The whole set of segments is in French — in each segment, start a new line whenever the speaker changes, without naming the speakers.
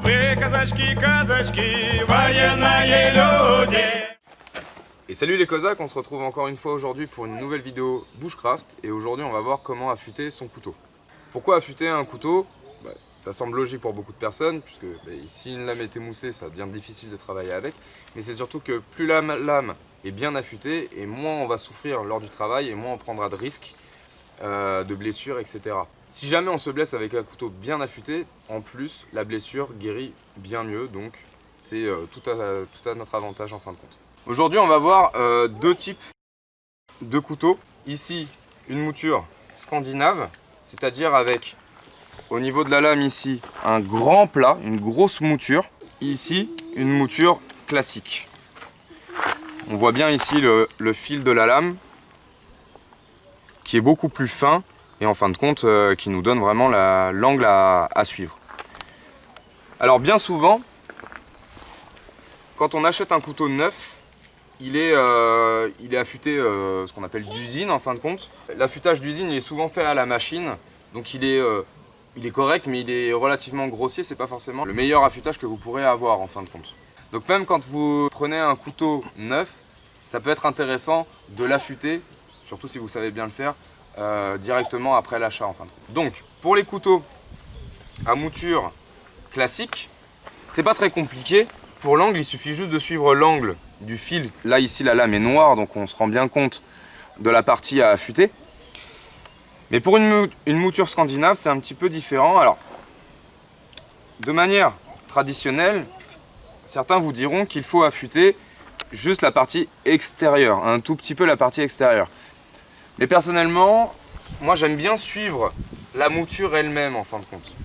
Et salut les Cosaques, on se retrouve encore une fois aujourd'hui pour une nouvelle vidéo Bushcraft. Et aujourd'hui on va voir comment affûter son couteau. Pourquoi affûter un couteau? Ça semble logique pour beaucoup de personnes, puisque si une lame est émoussée, ça devient difficile de travailler avec. Mais c'est surtout que plus la lame est bien affûtée, et moins on va souffrir lors du travail, et moins on prendra de risques, de blessures, etc. Si jamais on se blesse avec un couteau bien affûté, en plus, la blessure guérit bien mieux, donc c'est tout à notre avantage en fin de compte. Aujourd'hui, on va voir deux types de couteaux. Ici, une mouture scandinave, c'est-à-dire avec, au niveau de la lame ici, un grand plat, une grosse mouture. Ici, une mouture classique. On voit bien ici le fil de la lame, qui est beaucoup plus fin, et en fin de compte, qui nous donne vraiment l'angle à suivre. Alors bien souvent, quand on achète un couteau neuf, il est affûté ce qu'on appelle d'usine en fin de compte. L'affûtage d'usine est souvent fait à la machine, donc il est correct, mais il est relativement grossier, c'est pas forcément le meilleur affûtage que vous pourrez avoir en fin de compte. Donc même quand vous prenez un couteau neuf, ça peut être intéressant de l'affûter, surtout si vous savez bien le faire, directement après l'achat en fin de compte. Donc pour les couteaux à mouture classique, c'est pas très compliqué. Pour l'angle, il suffit juste de suivre l'angle du fil. Là, ici, la lame est noire, donc on se rend bien compte de la partie à affûter. Mais pour une mouture scandinave, c'est un petit peu différent. Alors, de manière traditionnelle, certains vous diront qu'il faut affûter juste la partie extérieure, un tout petit peu la partie extérieure. Mais personnellement, moi, j'aime bien suivre la mouture elle-même, en fin de compte.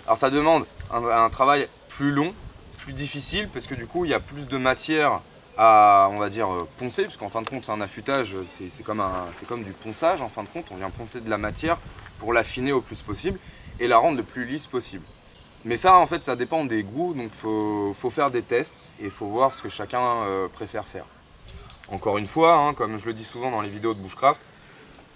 Alors, ça demande un travail plus long, plus difficile, parce que du coup il y a plus de matière à, on va dire, poncer, parce qu'en fin de compte un affûtage c'est comme du ponçage. En fin de compte on vient poncer de la matière pour l'affiner au plus possible et la rendre le plus lisse possible. Mais ça en fait ça dépend des goûts, donc faut faire des tests et il faut voir ce que chacun préfère faire. Encore une fois, hein, comme je le dis souvent dans les vidéos de Bushcraft,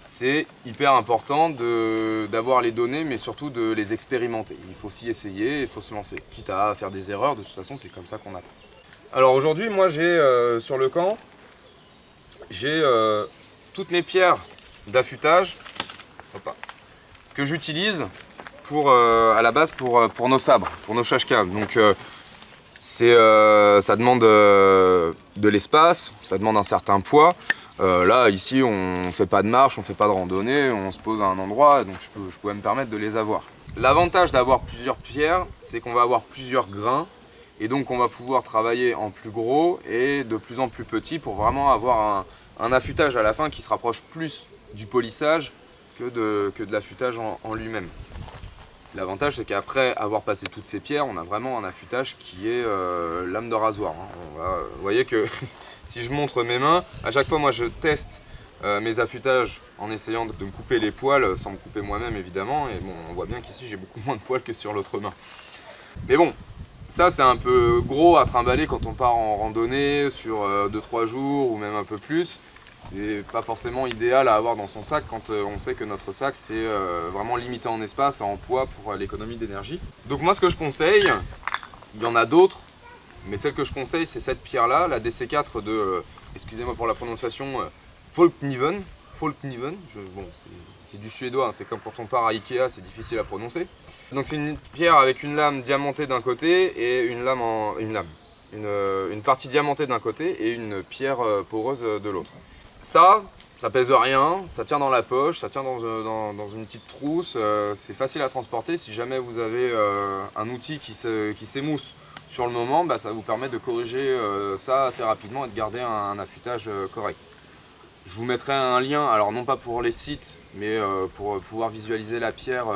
c'est hyper important d'avoir les données, mais surtout de les expérimenter. Il faut s'y essayer, il faut se lancer. Quitte à faire des erreurs, de toute façon, c'est comme ça qu'on apprend. Alors aujourd'hui, moi, j'ai sur le camp, j'ai toutes mes pierres d'affûtage que j'utilise à la base pour nos sabres, pour nos shashkas. Donc ça demande de l'espace, ça demande un certain poids. Là, ici, on ne fait pas de marche, on ne fait pas de randonnée, on se pose à un endroit, donc je pouvais me permettre de les avoir. L'avantage d'avoir plusieurs pierres, c'est qu'on va avoir plusieurs grains, et donc on va pouvoir travailler en plus gros et de plus en plus petit pour vraiment avoir un affûtage à la fin qui se rapproche plus du polissage que de l'affûtage en lui-même. L'avantage, c'est qu'après avoir passé toutes ces pierres, on a vraiment un affûtage qui est lame de rasoir. Vous voyez que si je montre mes mains, à chaque fois, moi, je teste mes affûtages en essayant de me couper les poils, sans me couper moi-même, évidemment. Et bon, on voit bien qu'ici, j'ai beaucoup moins de poils que sur l'autre main. Mais bon, ça, c'est un peu gros à trimballer quand on part en randonnée sur 2-3 jours ou même un peu plus. C'est pas forcément idéal à avoir dans son sac quand on sait que notre sac c'est vraiment limité en espace et en poids pour l'économie d'énergie. Donc moi ce que je conseille, il y en a d'autres, mais celle que je conseille c'est cette pierre là, la DC4 de, excusez-moi pour la prononciation, Folkniven. Bon, c'est du suédois, hein, c'est comme quand on part à Ikea, c'est difficile à prononcer. Donc c'est une pierre avec une lame diamantée d'un côté et une partie diamantée d'un côté et une pierre poreuse de l'autre. Ça pèse rien, ça tient dans la poche, ça tient dans une petite trousse, c'est facile à transporter. Si jamais vous avez un outil qui s'émousse sur le moment, ça vous permet de corriger ça assez rapidement et de garder un affûtage correct. Je vous mettrai un lien, alors non pas pour les sites, mais pour pouvoir visualiser la pierre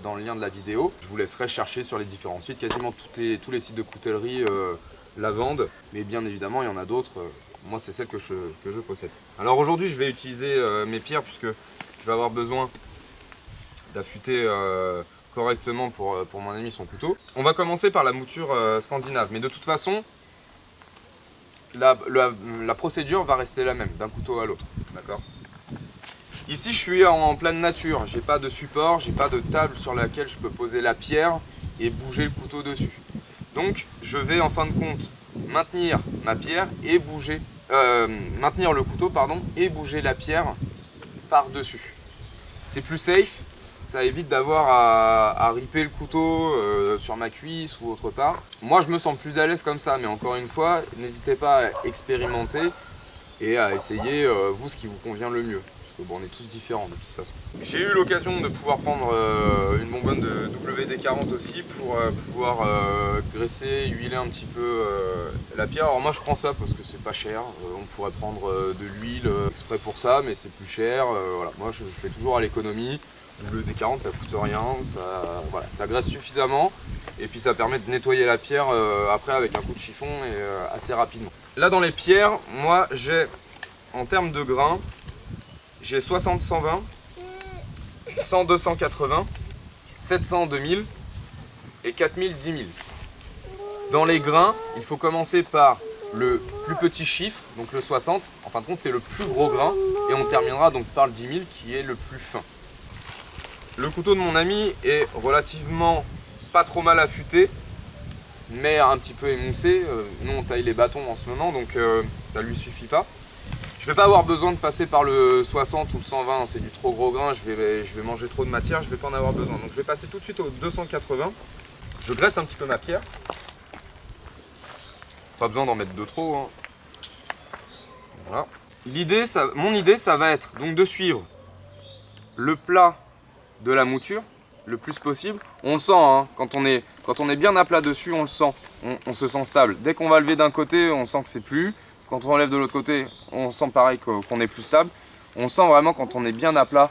dans le lien de la vidéo. Je vous laisserai chercher sur les différents sites, quasiment tous les sites de coutellerie la vendent, mais bien évidemment il y en a d'autres. Moi, c'est celle que je possède. Alors aujourd'hui, je vais utiliser mes pierres puisque je vais avoir besoin d'affûter correctement pour mon ami son couteau. On va commencer par la mouture scandinave, mais de toute façon, la procédure va rester la même d'un couteau à l'autre. D'accord ? Ici, je suis en pleine nature. J'ai pas de support, j'ai pas de table sur laquelle je peux poser la pierre et bouger le couteau dessus. Donc je vais en fin de compte maintenir ma pierre et bouger, maintenir le couteau pardon, et bouger la pierre par-dessus. C'est plus safe, ça évite d'avoir à ripper le couteau sur ma cuisse ou autre part. Moi je me sens plus à l'aise comme ça, mais encore une fois, n'hésitez pas à expérimenter et à essayer vous ce qui vous convient le mieux. Parce que bon, on est tous différents de toute façon. J'ai eu l'occasion de pouvoir prendre une bonbonne de WD-40 aussi pour pouvoir graisser, huiler un petit peu la pierre. Alors moi je prends ça parce que c'est pas cher. On pourrait prendre de l'huile exprès pour ça, mais c'est plus cher. Voilà. Moi je fais toujours à l'économie. WD-40 ça coûte rien, voilà, ça graisse suffisamment et puis ça permet de nettoyer la pierre après avec un coup de chiffon et assez rapidement. Là dans les pierres, moi j'ai en termes de grains, j'ai 60-120, 100-280, 700-2000 et 4000-10 000. Dans les grains, il faut commencer par le plus petit chiffre, donc le 60. En fin de compte, c'est le plus gros grain. Et on terminera donc par le 10 000 qui est le plus fin. Le couteau de mon ami est relativement pas trop mal affûté, mais un petit peu émoussé. Nous, on taille les bâtons en ce moment, donc ça lui suffit pas. Je vais pas avoir besoin de passer par le 60 ou le 120, c'est du trop gros grain, je vais manger trop de matière, je vais pas en avoir besoin. Donc je vais passer tout de suite au 280. Je graisse un petit peu ma pierre. Pas besoin d'en mettre de trop. Hein. Voilà. Mon idée, ça va être donc de suivre le plat de la mouture le plus possible. On le sent, hein, quand on est bien à plat dessus, on le sent. On se sent stable. Dès qu'on va lever d'un côté, on sent que c'est plus. Quand on enlève de l'autre côté, on sent pareil qu'on est plus stable. On sent vraiment quand on est bien à plat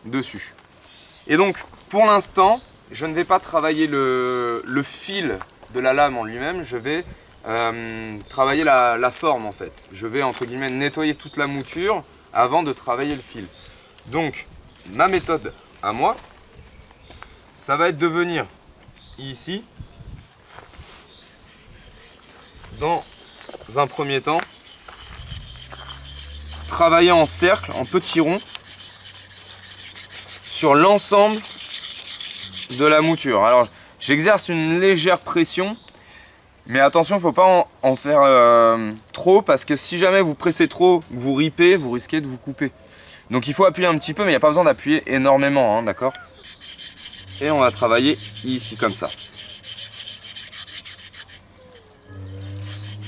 dessus. Et donc, pour l'instant, je ne vais pas travailler le fil de la lame en lui-même. Je vais travailler la forme en fait. Je vais entre guillemets nettoyer toute la mouture avant de travailler le fil. Donc, ma méthode à moi, ça va être de venir ici, dans un premier temps, travailler en cercle, en petits ronds, sur l'ensemble de la mouture. Alors j'exerce une légère pression, mais attention, il ne faut pas en faire trop, parce que si jamais vous pressez trop, vous ripez, vous risquez de vous couper. Donc il faut appuyer un petit peu, mais il n'y a pas besoin d'appuyer énormément, hein, d'accord? Et on va travailler ici comme ça.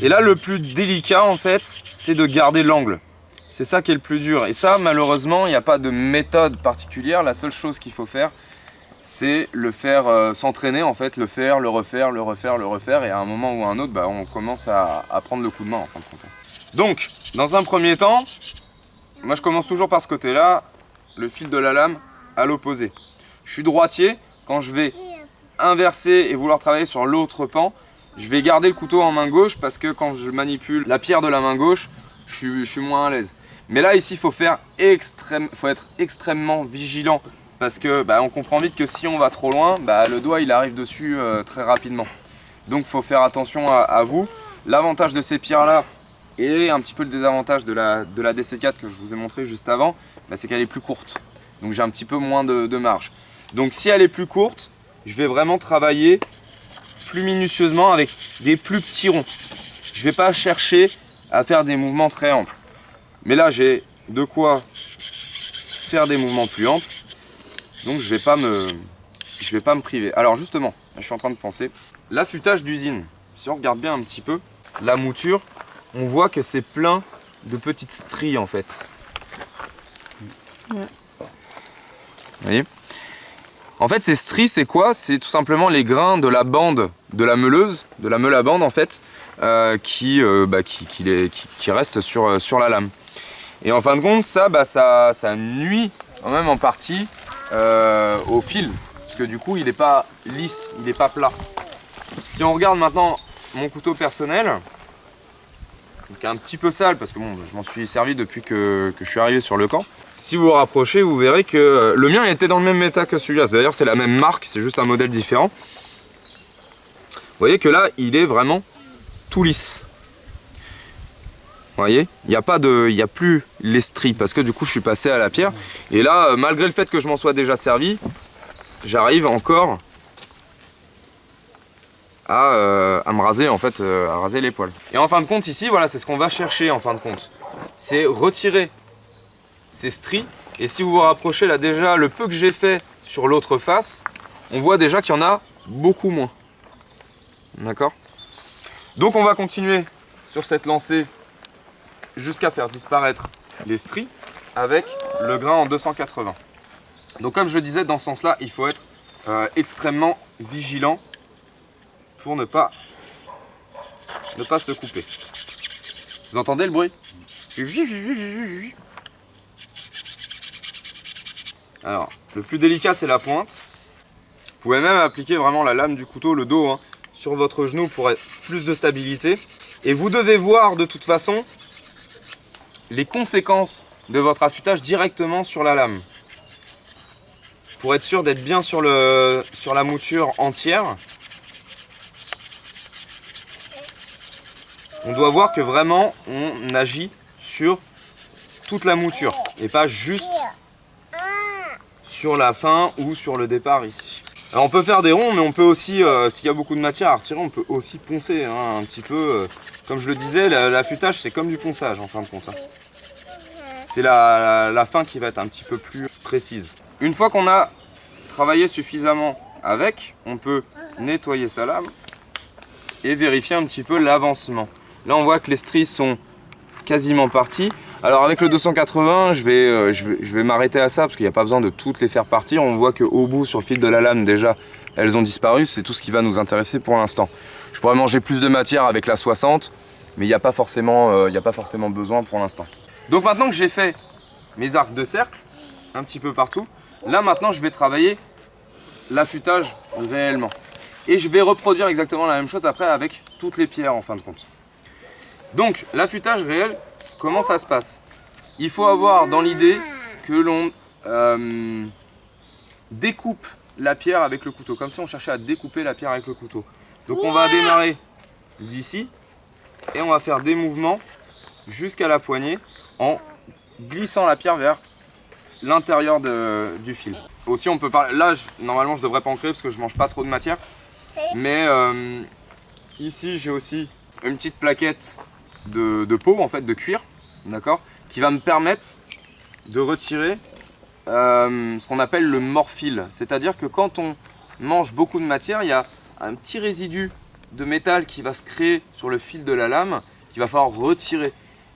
Et là, le plus délicat en fait, c'est de garder l'angle. C'est ça qui est le plus dur. Et ça, malheureusement, il n'y a pas de méthode particulière. La seule chose qu'il faut faire, c'est le faire s'entraîner, en fait, le faire, le refaire, le refaire, le refaire. Et à un moment ou à un autre, bah, on commence à prendre le coup de main, en fin de compte. Donc, dans un premier temps, moi je commence toujours par ce côté-là, le fil de la lame à l'opposé. Je suis droitier, quand je vais inverser et vouloir travailler sur l'autre pan, je vais garder le couteau en main gauche parce que quand je manipule la pierre de la main gauche, je suis moins à l'aise. Mais là ici, il faut être extrêmement vigilant parce que bah, on comprend vite que si on va trop loin, bah, le doigt il arrive dessus très rapidement. Donc il faut faire attention à vous. L'avantage de ces pierres-là et un petit peu le désavantage de la DC4 que je vous ai montré juste avant, bah, c'est qu'elle est plus courte. Donc j'ai un petit peu moins de marge. Donc si elle est plus courte, je vais vraiment travailler plus minutieusement avec des plus petits ronds. Je ne vais pas chercher à faire des mouvements très amples. Mais là j'ai de quoi faire des mouvements plus amples. Donc je vais pas me priver. Alors justement, je suis en train de penser. L'affûtage d'usine, si on regarde bien un petit peu, la mouture, on voit que c'est plein de petites stries en fait. Ouais. Vous voyez ? En fait, ces stries, c'est quoi? C'est tout simplement les grains de la bande de la meuleuse, de la meule à bande en fait, qui restent sur la lame. Et en fin de compte, ça nuit quand même en partie au fil, parce que du coup, il n'est pas lisse, il n'est pas plat. Si on regarde maintenant mon couteau personnel, qui est un petit peu sale parce que bon, je m'en suis servi depuis que je suis arrivé sur le camp. Si vous vous rapprochez, vous verrez que le mien était dans le même état que celui-là. D'ailleurs, c'est la même marque, c'est juste un modèle différent. Vous voyez que là, il est vraiment tout lisse. Vous voyez, il n'y a plus les stries parce que du coup, je suis passé à la pierre. Et là, malgré le fait que je m'en sois déjà servi, j'arrive encore à me raser en fait, à raser les poils. Et en fin de compte ici, voilà, c'est ce qu'on va chercher en fin de compte. C'est retirer ces stries. Et si vous vous rapprochez là déjà, le peu que j'ai fait sur l'autre face, on voit déjà qu'il y en a beaucoup moins. D'accord? Donc on va continuer sur cette lancée jusqu'à faire disparaître les stries avec le grain en 280. Donc comme je le disais, dans ce sens-là, il faut être extrêmement vigilant pour ne pas se couper. Vous entendez le bruit? Alors, le plus délicat, c'est la pointe. Vous pouvez même appliquer vraiment la lame du couteau, le dos, hein, sur votre genou pour être plus de stabilité. Et vous devez voir de toute façon les conséquences de votre affûtage directement sur la lame. Pour être sûr d'être bien sur la mouture entière, on doit voir que vraiment on agit sur toute la mouture et pas juste sur la fin ou sur le départ ici. Alors on peut faire des ronds, mais on peut aussi, s'il y a beaucoup de matière à retirer, on peut aussi poncer hein, un petit peu. Comme je le disais, l'affûtage c'est comme du ponçage en fin de compte. Hein. C'est la fin qui va être un petit peu plus précise. Une fois qu'on a travaillé suffisamment avec, on peut nettoyer sa lame et vérifier un petit peu l'avancement. Là on voit que les stries sont quasiment parties. Alors avec le 280, je vais m'arrêter à ça parce qu'il n'y a pas besoin de toutes les faire partir. On voit qu'au bout, sur le fil de la lame, déjà, elles ont disparu. C'est tout ce qui va nous intéresser pour l'instant. Je pourrais manger plus de matière avec la 60, mais il n'y a pas forcément besoin pour l'instant. Donc maintenant que j'ai fait mes arcs de cercle, un petit peu partout, là maintenant je vais travailler l'affûtage réellement. Et je vais reproduire exactement la même chose après avec toutes les pierres en fin de compte. Donc l'affûtage réel, comment ça se passe? Il faut avoir dans l'idée que l'on découpe la pierre avec le couteau, comme si on cherchait à découper la pierre avec le couteau. Donc on va démarrer d'ici et on va faire des mouvements jusqu'à la poignée en glissant la pierre vers l'intérieur du fil. Aussi on peut parler, là normalement je devrais pas en créer parce que je mange pas trop de matière, mais ici j'ai aussi une petite plaquette de peau en fait, de cuir, d'accord, qui va me permettre de retirer ce qu'on appelle le morphile. C'est-à-dire que quand on mange beaucoup de matière, il y a un petit résidu de métal qui va se créer sur le fil de la lame qu'il va falloir retirer.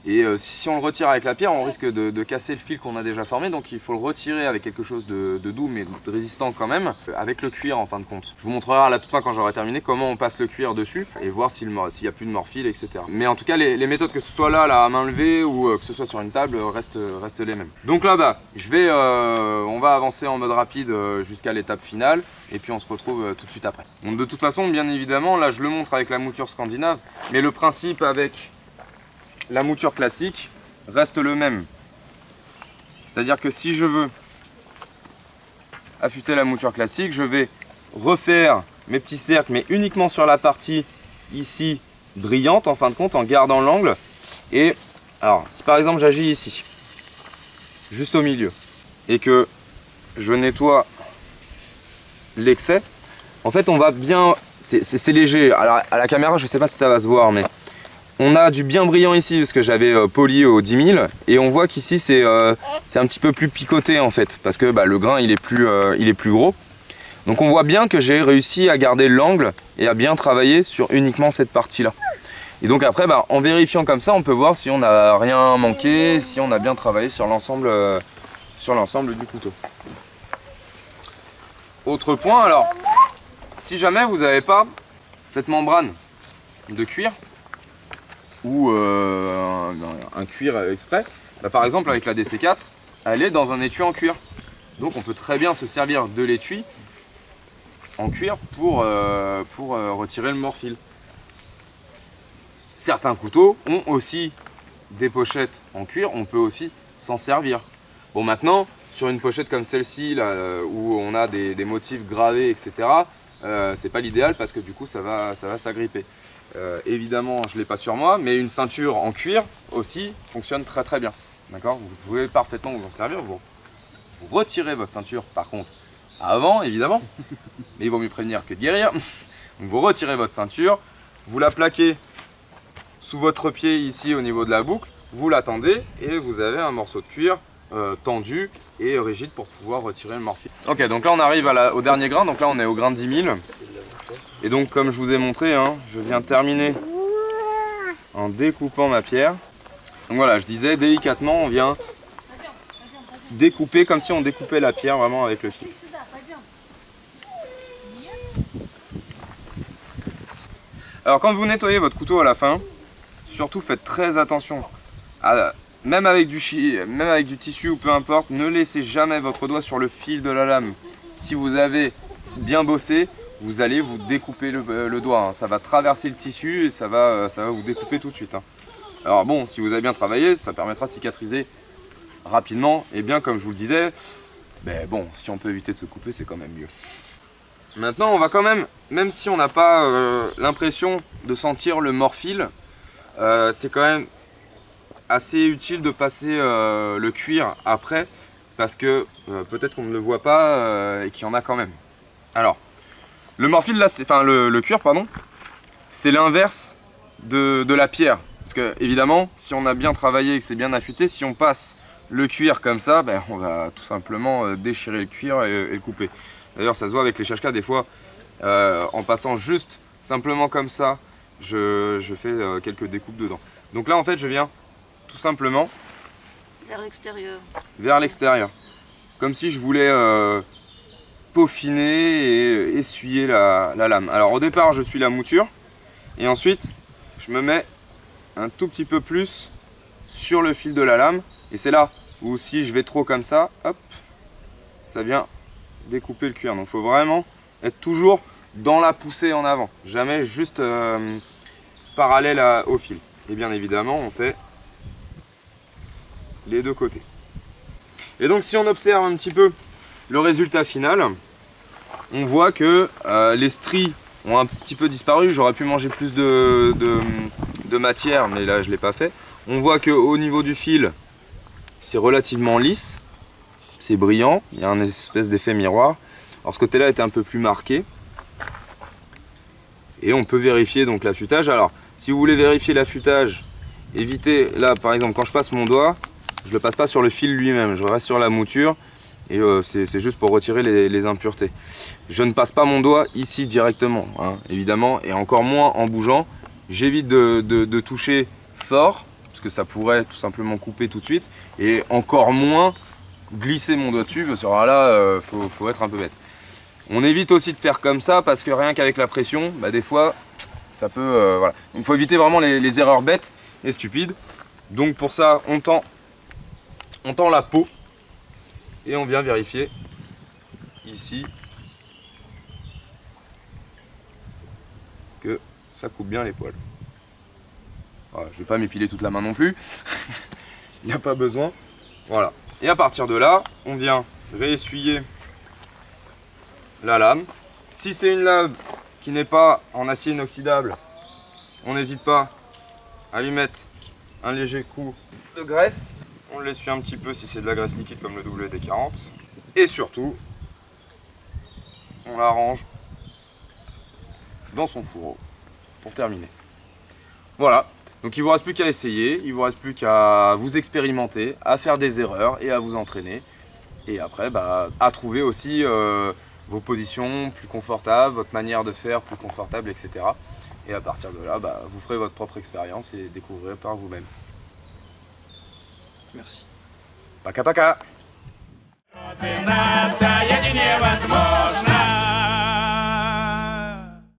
Et si on le retire avec la pierre, on risque de casser le fil qu'on a déjà formé. Donc il faut le retirer avec quelque chose de doux mais de résistant quand même, avec le cuir en fin de compte. Je vous montrerai à la toute fin quand j'aurai terminé comment on passe le cuir dessus et voir s'il n'y a plus de morphile, etc. Mais en tout cas les méthodes, que ce soit là à main levée ou que ce soit sur une table, restent les mêmes. Donc là-bas, on va avancer en mode rapide jusqu'à l'étape finale et puis on se retrouve tout de suite après. Donc de toute façon, bien évidemment, là je le montre avec la mouture scandinave, mais le principe avec la mouture classique reste le même. C'est-à-dire que si je veux affûter la mouture classique, je vais refaire mes petits cercles, mais uniquement sur la partie ici brillante en fin de compte, en gardant l'angle. Et alors, si par exemple j'agis ici, juste au milieu, et que je nettoie l'excès, en fait on va bien, c'est léger. Alors à la caméra je ne sais pas si ça va se voir, mais on a du bien brillant ici parce que j'avais poli au 10 000 et on voit qu'ici c'est un petit peu plus picoté en fait parce que le grain il est plus gros. Donc on voit bien que j'ai réussi à garder l'angle et à bien travailler sur uniquement cette partie là. Et donc après en vérifiant comme ça on peut voir si on n'a rien manqué, si on a bien travaillé sur l'ensemble du couteau. Autre point, alors si jamais vous n'avez pas cette membrane de cuir ou un cuir exprès, par exemple avec la DC4, elle est dans un étui en cuir. Donc on peut très bien se servir de l'étui en cuir pour retirer le morphile. Certains couteaux ont aussi des pochettes en cuir, on peut aussi s'en servir. Bon maintenant, sur une pochette comme celle-ci, où on a des motifs gravés, etc., c'est pas l'idéal parce que du coup ça va s'agripper. Évidemment je l'ai pas sur moi, mais une ceinture en cuir aussi fonctionne très très bien. D'accord, vous pouvez parfaitement vous en servir. Vous retirez votre ceinture par contre avant évidemment, mais il vaut mieux prévenir que guérir. Donc vous retirez votre ceinture, vous la plaquez sous votre pied ici au niveau de la boucle, vous l'attendez et vous avez un morceau de cuir tendu et rigide pour pouvoir retirer le morphile. Ok, donc là on arrive au dernier grain, donc là on est au grain de 10 000. Et donc comme je vous ai montré, hein, je viens terminer en découpant ma pierre. Donc voilà, je disais délicatement, on vient découper comme si on découpait la pierre vraiment avec le fil. Alors quand vous nettoyez votre couteau à la fin, surtout faites très attention. Même avec du tissu ou peu importe, ne laissez jamais votre doigt sur le fil de la lame. Si vous avez bien bossé, vous allez vous découper le doigt. Hein. Ça va traverser le tissu et ça va vous découper tout de suite. Hein. Alors bon, si vous avez bien travaillé, ça permettra de cicatriser rapidement. Et bien comme je vous le disais, ben bon, si on peut éviter de se couper, c'est quand même mieux. Maintenant, on va quand même si on n'a pas l'impression de sentir le morphile, c'est quand même assez utile de passer le cuir après, parce que peut-être qu'on ne le voit pas et qu'il y en a quand même. Alors, le morphile là, le cuir, pardon, c'est l'inverse de la pierre. Parce que évidemment, si on a bien travaillé et que c'est bien affûté, si on passe le cuir comme ça, ben, on va tout simplement déchirer le cuir et le couper. D'ailleurs, ça se voit avec les chachkas, des fois, en passant juste simplement comme ça, je fais quelques découpes dedans. Donc là, en fait, je viens tout simplement
vers l'extérieur.
Vers l'extérieur. Comme si je voulais peaufiner et essuyer la lame. Alors au départ, je suis la mouture. Et ensuite, je me mets un tout petit peu plus sur le fil de la lame. Et c'est là où si je vais trop comme ça, hop, ça vient découper le cuir. Donc il faut vraiment être toujours dans la poussée en avant. Jamais juste parallèle au fil. Et bien évidemment, on fait les deux côtés. Et donc si on observe un petit peu le résultat final, on voit que les stries ont un petit peu disparu. J'aurais pu manger plus de matière, mais là je ne l'ai pas fait. On voit qu'au niveau du fil, c'est relativement lisse, c'est brillant, il y a un espèce d'effet miroir. Alors ce côté-là était un peu plus marqué. Et on peut vérifier donc l'affûtage. Alors si vous voulez vérifier l'affûtage, évitez, là par exemple quand je passe mon doigt, je ne le passe pas sur le fil lui-même, je reste sur la mouture et c'est juste pour retirer les impuretés. Je ne passe pas mon doigt ici directement, hein, évidemment, et encore moins en bougeant. J'évite de toucher fort, parce que ça pourrait tout simplement couper tout de suite, et encore moins glisser mon doigt dessus, parce que là, faut être un peu bête. On évite aussi de faire comme ça, parce que rien qu'avec la pression, bah, des fois, ça peut... voilà. Il faut éviter vraiment les erreurs bêtes et stupides. Donc pour ça, on tend la peau et on vient vérifier ici que ça coupe bien les poils. Voilà, je ne vais pas m'épiler toute la main non plus, il n'y a pas besoin. Voilà. Et à partir de là, on vient réessuyer la lame. Si c'est une lame qui n'est pas en acier inoxydable, on n'hésite pas à lui mettre un léger coup de graisse. On l'essuie un petit peu si c'est de la graisse liquide comme le WD-40. Et surtout, on la range dans son fourreau pour terminer. Voilà, donc il ne vous reste plus qu'à essayer, il ne vous reste plus qu'à vous expérimenter, à faire des erreurs et à vous entraîner. Et après, bah, à trouver aussi vos positions plus confortables, votre manière de faire plus confortable, etc. Et à partir de là, bah, vous ferez votre propre expérience et découvrirez par vous-même.
Merci.
Paka paka.